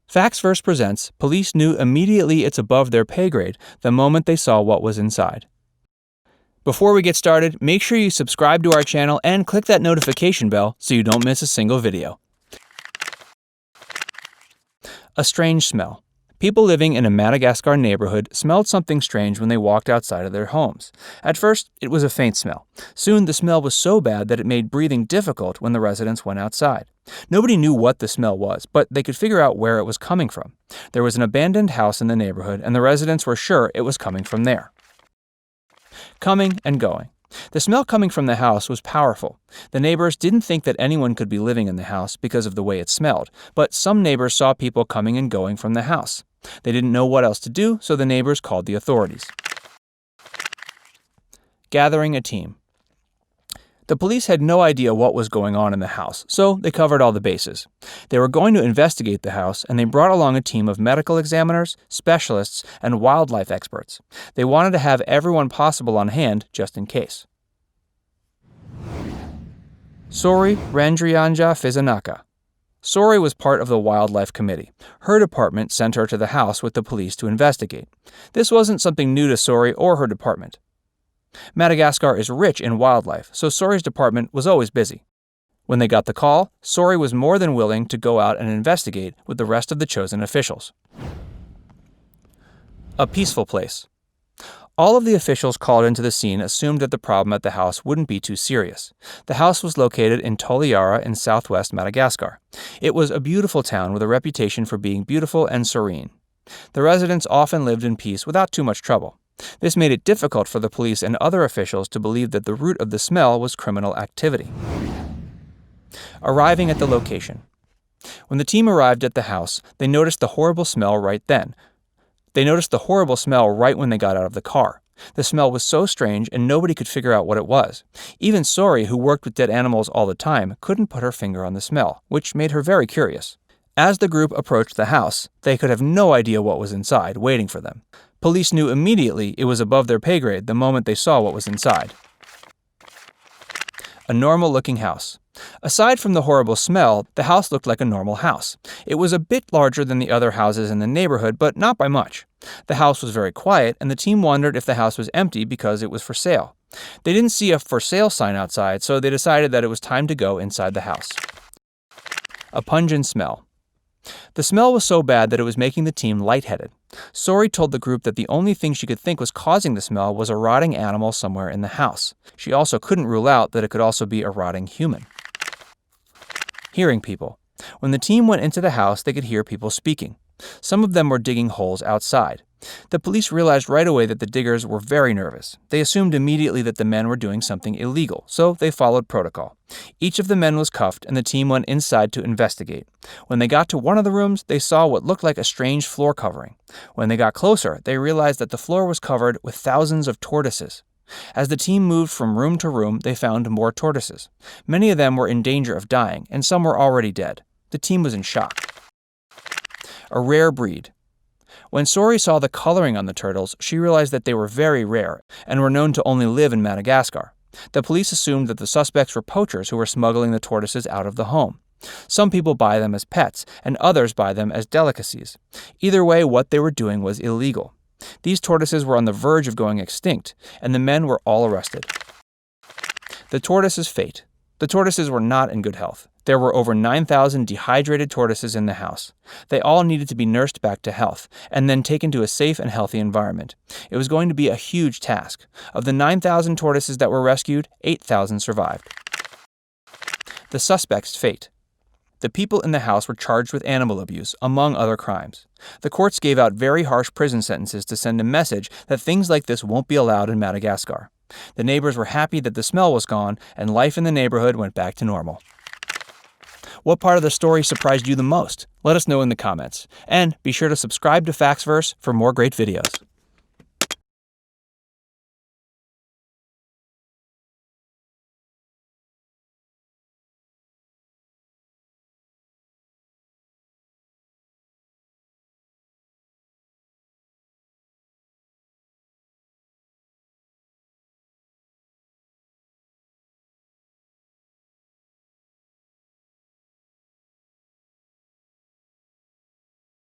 Factsverse presents Police Knew Immediately It's Above Their Pay Grade the moment they saw what was inside. Before we get started, make sure you subscribe to our channel and click that notification bell so you don't miss a single video. A strange smell. People living in a Madagascar neighborhood smelled something strange when they walked outside of their homes. At first, it was a faint smell. Soon, the smell was so bad that it made breathing difficult when the residents went outside. Nobody knew what the smell was, but they could figure out where it was coming from. There was an abandoned house in the neighborhood, and the residents were sure it was coming from there. Coming and going. The smell coming from the house was powerful. The neighbors didn't think that anyone could be living in the house because of the way it smelled, but some neighbors saw people coming and going from the house. They didn't know what else to do, so the neighbors called the authorities. Gathering a team. The police had no idea what was going on in the house, so they covered all the bases. They were going to investigate the house, and they brought along a team of medical examiners, specialists, and wildlife experts. They wanted to have everyone possible on hand just in case. Sori Randrianja Fizanaka. Sori was part of the wildlife committee. Her department sent her to the house with the police to investigate. This wasn't something new to Sori or her department. Madagascar is rich in wildlife, so Sori's department was always busy. When they got the call, Sori was more than willing to go out and investigate with the rest of the chosen officials. A peaceful place. All of the officials called into the scene assumed that the problem at the house wouldn't be too serious. The house was located in Toliara in southwest Madagascar. It was a beautiful town with a reputation for being beautiful and serene. The residents often lived in peace without too much trouble. This made it difficult for the police and other officials to believe that the root of the smell was criminal activity. Arriving at the location. When the team arrived at the house, they noticed the horrible smell right then. They noticed the horrible smell right when they got out of the car. The smell was so strange and nobody could figure out what it was. Even Sori, who worked with dead animals all the time, couldn't put her finger on the smell, which made her very curious. As the group approached the house, they could have no idea what was inside, waiting for them. Police knew immediately it was above their pay grade the moment they saw what was inside. A normal-looking house. Aside from the horrible smell, the house looked like a normal house. It was a bit larger than the other houses in the neighborhood, but not by much. The house was very quiet, and the team wondered if the house was empty because it was for sale. They didn't see a for sale sign outside, so they decided that it was time to go inside the house. A pungent smell. The smell was so bad that it was making the team lightheaded. Sori told the group that the only thing she could think was causing the smell was a rotting animal somewhere in the house. She also couldn't rule out that it could also be a rotting human. Hearing people. When the team went into the house, they could hear people speaking. Some of them were digging holes outside. The police realized right away that the diggers were very nervous. They assumed immediately that the men were doing something illegal, so they followed protocol. Each of the men was cuffed, and the team went inside to investigate. When they got to one of the rooms, they saw what looked like a strange floor covering. When they got closer, they realized that the floor was covered with thousands of tortoises. As the team moved from room to room, they found more tortoises. Many of them were in danger of dying, and some were already dead. The team was in shock. A rare breed. When Sori saw the coloring on the turtles, she realized that they were very rare and were known to only live in Madagascar. The police assumed that the suspects were poachers who were smuggling the tortoises out of the home. Some people buy them as pets, and others buy them as delicacies. Either way, what they were doing was illegal. These tortoises were on the verge of going extinct, and the men were all arrested. The tortoises' fate. The tortoises were not in good health. There were over 9,000 dehydrated tortoises in the house. They all needed to be nursed back to health, and then taken to a safe and healthy environment. It was going to be a huge task. Of the 9,000 tortoises that were rescued, 8,000 survived. The suspect's fate. The people in the house were charged with animal abuse, among other crimes. The courts gave out very harsh prison sentences to send a message that things like this won't be allowed in Madagascar. The neighbors were happy that the smell was gone, and life in the neighborhood went back to normal. What part of the story surprised you the most? Let us know in the comments. And be sure to subscribe to Factsverse for more great videos.